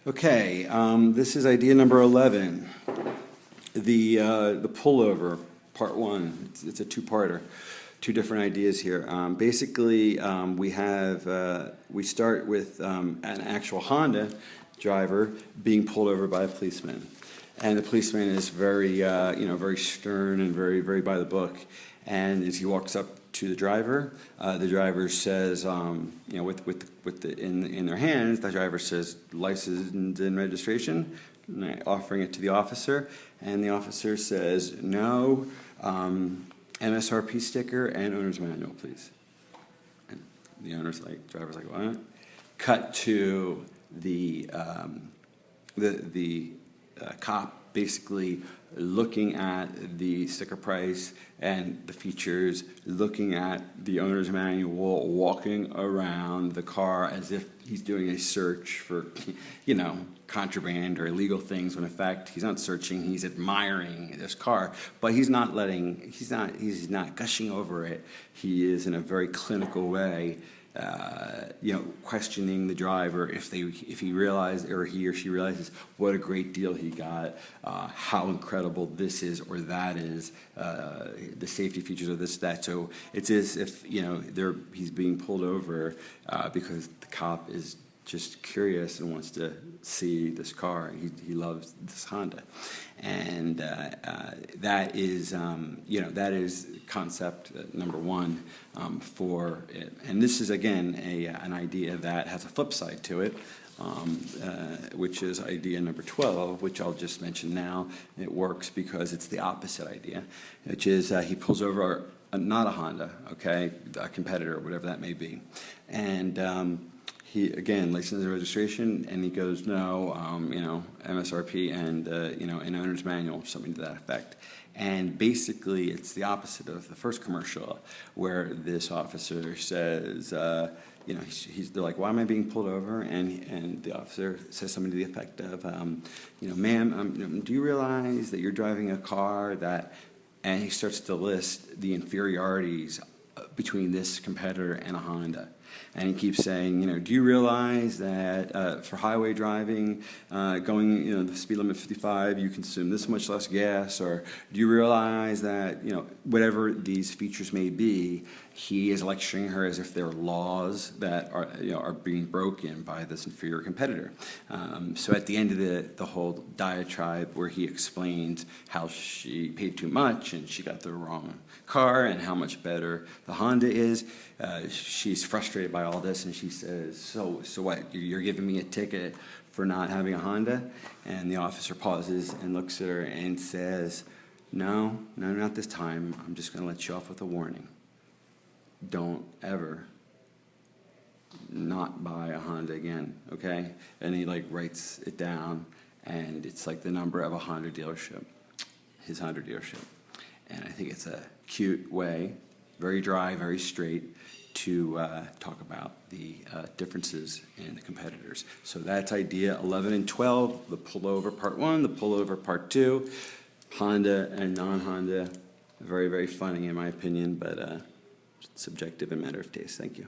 Okay, this is idea number 11, the pullover, part one. It's a two-parter, two different ideas here. Basically, we start with an actual Honda driver being pulled over by a policeman, and the policeman is very, very stern and very, very by the book. And as he walks up to the driver says, in their hands, the driver says license and registration, offering it to the officer, and the officer says no, MSRP sticker and owner's manual, please. And the driver's like, what? Cut to the cop basically looking at the sticker price and the features, looking at the owner's manual, walking around the car as if he's doing a search for, contraband or illegal things, when in fact he's not searching, he's admiring this car, but he's not gushing over it. He is in a very clinical way questioning the driver if he realized, or he or she realizes what a great deal he got, how incredible this is or that is, the safety features of this, that. So it's as if he's being pulled over because the cop is just curious and wants to see this car. He loves this Honda, and that is concept number one for it. And this is again an idea that has a flip side to it, which is idea number 12, which I'll just mention now. It works because it's the opposite idea, which is he pulls over not a Honda, okay, a competitor, whatever that may be, and he, again, license and registration, and he goes, no, MSRP and, an owner's manual, something to that effect. And basically, it's the opposite of the first commercial, where this officer says, they're like, why am I being pulled over? And the officer says something to the effect of, ma'am, do you realize that you're driving a car that, and he starts to list the inferiorities between this competitor and a Honda. And he keeps saying, do you realize that for highway driving, going, the speed limit 55, you consume this much less gas? Or do you realize that, whatever these features may be, he is lecturing her as if they're laws that are being broken by this inferior competitor. So at the end of the whole diatribe, where he explains how she paid too much and she got the wrong car and how much better the Honda is, she's frustrated by all this, and she says, so what, you're giving me a ticket for not having a Honda? And the officer pauses and looks at her and says, no, not this time. I'm just going to let you off with a warning. Don't ever not buy a Honda again, okay? And he writes it down, and it's like the number of a Honda dealership, his Honda dealership. And I think it's a cute way, very dry, very straight, to talk about the differences in the competitors. So that's idea 11 and 12, the pullover part one, the pullover part two, Honda and non-Honda. Very, very funny in my opinion, but subjective and matter of taste. Thank you.